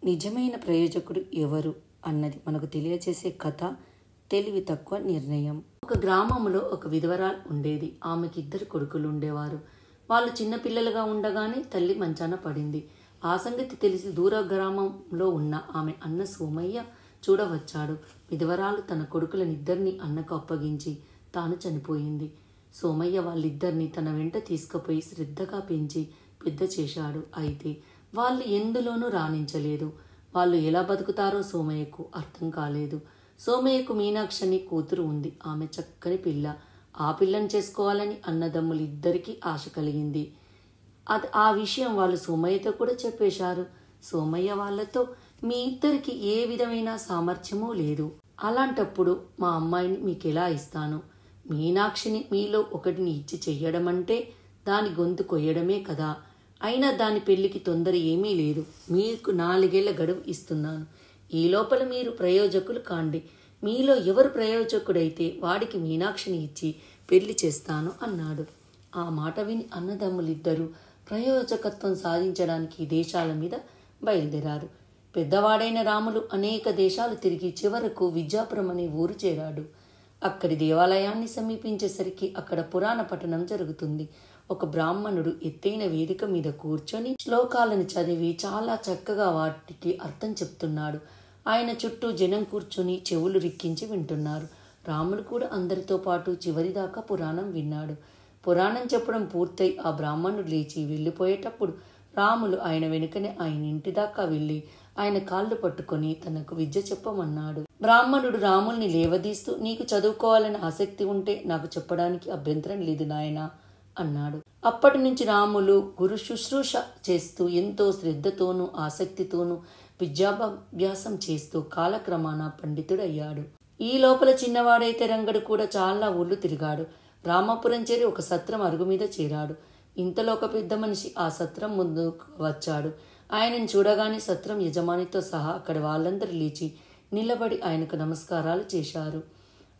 నిజమైన ప్రయోజకుడు ఎవరు అన్నది మనకు తెలియజేసే కథ తెలివి తక్కువ నిర్ణయం. ఒక గ్రామంలో ఒక విధవరాలు ఉండేది. ఆమెకి 2 కొడుకులు ఉండేవారు. వాళ్ళు చిన్నపిల్లలుగా ఉండగానే తల్లి మంచాన పడింది. ఆ సంగతి తెలిసి దూర గ్రామంలో ఉన్న ఆమె అన్న సోమయ్య చూడవచ్చాడు. విధవరాలు తన కొడుకులనిద్దరినీ అన్నకు అప్పగించి తాను చనిపోయింది. సోమయ్య వాళ్ళిద్దరినీ తన వెంట తీసుకుపోయి శ్రద్ధగా పెంచి పెద్ద చేశాడు. అయితే వాళ్ళు ఎందులోనూ రాణించలేదు. వాళ్ళు ఎలా బతుకుతారో సోమయ్యకు అర్థం కాలేదు. సోమయ్యకు మీనాక్షి అని కూతురు ఉంది. ఆమె చక్కని పిల్ల. ఆ పిల్లని చేసుకోవాలని అన్నదమ్ములిద్దరికీ ఆశ కలిగింది. ఆ విషయం వాళ్ళు సోమయ్యతో కూడా చెప్పేశారు. సోమయ్య వాళ్ళతో, మీ ఇద్దరికి ఏ విధమైన సామర్థ్యమూ లేదు. అలాంటప్పుడు మా అమ్మాయిని మీకెలా ఇస్తాను? మీనాక్షిని మీలో ఒకటిని ఇచ్చి చెయ్యడం అంటే దాని గొంతు కొయ్యడమే కదా. అయినా దాని పెళ్లికి తొందర ఏమీ లేదు. మీకు 4 ఏళ్ల గడువు ఇస్తున్నాను. ఈ లోపల మీరు ప్రయోజకులు కాండి. మీలో ఎవరు ప్రయోజకుడైతే వాడికి మీనాక్షిని ఇచ్చి పెళ్లి చేస్తాను అన్నాడు. ఆ మాట విని అన్నదమ్ములిద్దరూ ప్రయోజకత్వం సాధించడానికి దేశాల మీద బయలుదేరారు. పెద్దవాడైన రాములు అనేక దేశాలు తిరిగి చివరకు విద్యాపురం అనే ఊరు చేరాడు. అక్కడి దేవాలయాన్ని సమీపించేసరికి అక్కడ పురాణ పఠనం జరుగుతుంది. ఒక బ్రాహ్మణుడు ఎత్తైన వేదిక మీద కూర్చొని శ్లోకాలను చదివి చాలా చక్కగా వాటికి అర్థం చెప్తున్నాడు. ఆయన చుట్టూ జనం కూర్చొని చెవులు రిక్కించి వింటున్నారు. రాములు కూడా అందరితో పాటు చివరిదాకా పురాణం విన్నాడు. పురాణం చెప్పడం పూర్తయి ఆ బ్రాహ్మణుడు లేచి వెళ్ళిపోయేటప్పుడు రాములు ఆయన వెనుకనే ఆయన ఇంటి దాకా వెళ్ళి ఆయన కాళ్ళు పట్టుకొని తనకు విద్య చెప్పమన్నాడు. బ్రాహ్మణుడు రాముల్ని లేవదీస్తూ, నీకు చదువుకోవాలని ఆసక్తి ఉంటే నాకు చెప్పడానికి అభ్యంతరం లేదు నాయనా అన్నాడు. అప్పటి నుంచి రాములు గురు శుశ్రూష చేస్తూ ఎంతో శ్రద్ధతోనూ ఆసక్తితోనూ విద్యాభ్యాసం చేస్తూ కాలక్రమాన పండితుడయ్యాడు. ఈ లోపల చిన్నవాడైతే రంగడు కూడా చాలా ఊళ్ళు తిరిగాడు. రామాపురం చేరి ఒక సత్రం అరుగు మీద చేరాడు. ఇంతలో ఒక పెద్ద మనిషి ఆ సత్రం ముందుకు వచ్చాడు. ఆయనను చూడగానే సత్రం యజమానితో సహా అక్కడ వాళ్ళందరూ లేచి నిలబడి ఆయనకు నమస్కారాలు చేశారు.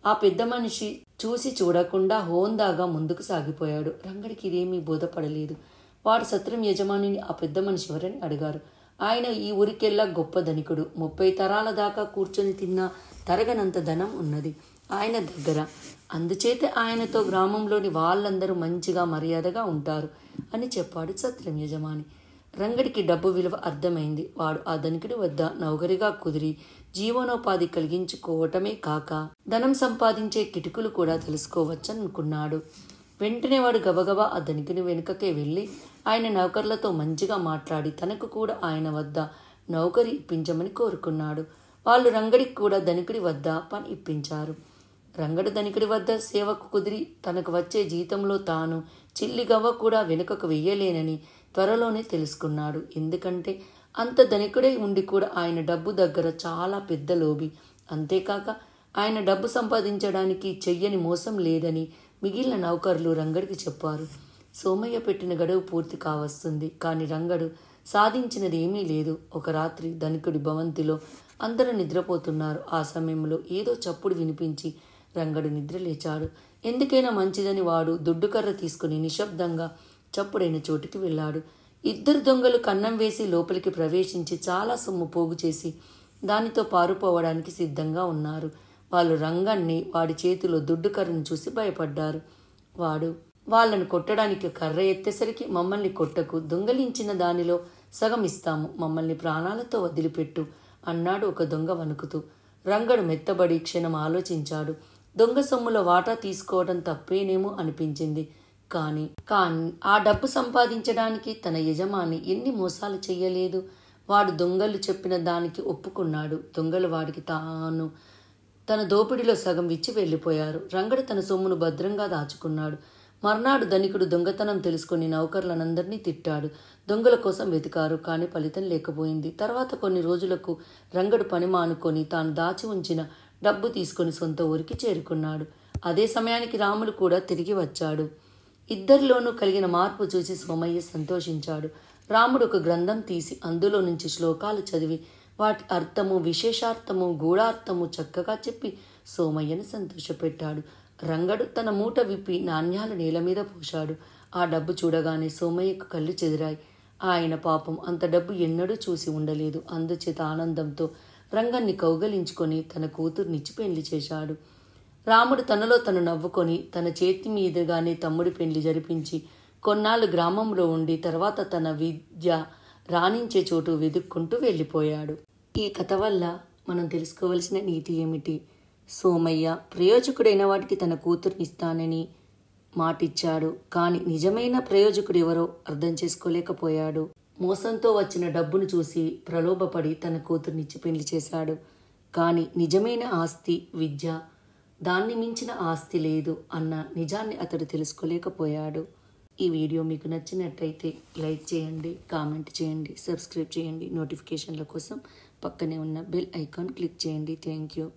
ఆ పెద్ద మనిషి చూసి చూడకుండా హోందాగా ముందుకు సాగిపోయాడు. రంగడికి ఇదేమీ బోధపడలేదు. వాడు సత్రం యజమానిని ఆ పెద్ద మనిషి ఎవరని అడిగారు. ఆయన ఈ ఊరికెల్లా గొప్ప ధనికుడు. 30 తరాల దాకా కూర్చొని తిన్నా తరగనంత ధనం ఉన్నది ఆయన దగ్గర. అందుచేత ఆయనతో గ్రామంలోని వాళ్ళందరూ మంచిగా మర్యాదగా ఉంటారు అని చెప్పాడు సత్రం యజమాని. రంగడికి డబ్బు విలువ అర్థమైంది. వాడు ఆ ధనికుడి వద్ద నౌకరిగా కుదిరి జీవనోపాధి కలిగించుకోవటమే కాక ధనం సంపాదించే కిటుకులు కూడా తెలుసుకోవచ్చనుకున్నాడు. వెంటనే వాడు గబగబా ఆ ధనికుని వెనుకకే వెళ్ళి ఆయన నౌకర్లతో మంచిగా మాట్లాడి తనకు కూడా ఆయన వద్ద నౌకరి ఇప్పించమని కోరుకున్నాడు. వాళ్ళు రంగడికి కూడా ధనికుడి వద్ద పని ఇప్పించారు. రంగడు ధనికుడి వద్ద సేవకు కుదిరి తనకు వచ్చే జీతంలో తాను చిల్లిగవ్వ కూడా వెనుకకు వెయ్యలేనని త్వరలోనే తెలుసుకున్నాడు. ఎందుకంటే అంత ధనికుడై ఉండి కూడా ఆయన డబ్బు దగ్గర చాలా పెద్ద లోబి. అంతేకాక ఆయన డబ్బు సంపాదించడానికి చెయ్యని మోసం లేదని మిగిలిన నౌకర్లు రంగడికి చెప్పారు. సోమయ్య పెట్టిన గడువు పూర్తి కావస్తుంది. కానీ రంగడు సాధించినది ఏమీ లేదు. ఒక రాత్రి ధనికుడి భవంతిలో అందరూ నిద్రపోతున్నారు. ఆ సమయంలో ఏదో చప్పుడు వినిపించి రంగడు నిద్ర లేచాడు. ఎందుకైనా మంచిదని వాడు దుడ్డుకర్ర తీసుకుని నిశ్శబ్దంగా చప్పుడైన చోటుకి వెళ్ళాడు. 2 దొంగలు కన్నం వేసి లోపలికి ప్రవేశించి చాలా సొమ్ము పోగు చేసి దానితో పారిపోవడానికి సిద్ధంగా ఉన్నారు. వాళ్ళు రంగణ్ణి వాడి చేతిలో దుడ్డుకర్రను చూసి భయపడ్డారు. వాడు వాళ్ళను కొట్టడానికి కర్ర ఎత్తేసరికి, మమ్మల్ని కొట్టకు, దొంగలించిన దానిలో సగం ఇస్తాము, మమ్మల్ని ప్రాణాలతో వదిలిపెట్టు అన్నాడు ఒక దొంగ వణుకుతూ. రంగడు మెత్తబడి క్షణం ఆలోచించాడు. దొంగ సొమ్ములో వాటా తీసుకోవడం తప్పేనేమో అనిపించింది. కానీ ఆ డబ్బు సంపాదించడానికి తన యజమాని ఎన్ని మోసాలు చెయ్యలేదు. వాడు దొంగలు చెప్పిన దానికి ఒప్పుకున్నాడు. దొంగలు వాడికి తన దోపిడిలో సగం ఇచ్చి వెళ్ళిపోయారు. రంగడు తన సొమ్మును భద్రంగా దాచుకున్నాడు. మర్నాడు ధనికుడు దొంగతనం తెలుసుకుని నౌకర్లనందరినీ తిట్టాడు. దొంగల కోసం వెతికారు, కానీ ఫలితం లేకపోయింది. తర్వాత కొన్ని రోజులకు రంగడు పని మానుకొని తాను దాచి ఉంచిన డబ్బు తీసుకొని సొంత ఊరికి చేరుకున్నాడు. అదే సమయానికి రాములు కూడా తిరిగి వచ్చాడు. ఇద్దరిలోనూ కలిగిన మార్పు చూసి సోమయ్య సంతోషించాడు. రాముడు ఒక గ్రంథం తీసి అందులో నుంచి శ్లోకాలు చదివి వాటి అర్థము, విశేషార్థము, గూఢార్థము చక్కగా చెప్పి సోమయ్యను సంతోషపెట్టాడు. రంగడు తన మూట విప్పి నాణ్యాలు నేల మీద పోశాడు. ఆ డబ్బు చూడగానే సోమయ్యకు కళ్ళు చెదిరాయి. ఆయన పాపం అంత డబ్బు ఎన్నడూ చూసి ఉండలేదు. అందుచేత ఆనందంతో రంగన్ని కౌగలించుకొని తన కూతుర్నిచ్చి పెళ్లి చేశాడు. రాముడు తనలో తను నవ్వుకొని తన చేతి మీదుగానే తమ్ముడి పెళ్లి జరిపించి కొన్నాళ్ళు గ్రామంలో ఉండి తర్వాత తన విద్య రాణించే చోటు వెతుక్కుంటూ వెళ్ళిపోయాడు. ఈ కథ వల్ల మనం తెలుసుకోవలసిన నీతి ఏమిటి? సోమయ్య ప్రయోజకుడైన వాటికి తన కూతుర్నిస్తానని మాటిచ్చాడు. కానీ నిజమైన ప్రయోజకుడు ఎవరో అర్థం చేసుకోలేకపోయాడు. మోసంతో వచ్చిన డబ్బును చూసి ప్రలోభపడి తన కూతుర్నిచ్చి పెళ్లి చేశాడు. కానీ నిజమైన ఆస్తి విద్య, దాన్ని మించిన ఆస్తి లేదు అన్న నిజాన్ని అతడు తెలుసుకోలేకపోయాడు. ఈ వీడియో మీకు నచ్చినట్టయితే లైక్ చేయండి, కామెంట్ చేయండి, సబ్స్క్రైబ్ చేయండి. నోటిఫికేషన్ల కోసం పక్కనే ఉన్న బెల్ ఐకాన్ క్లిక్ చేయండి. Thank you.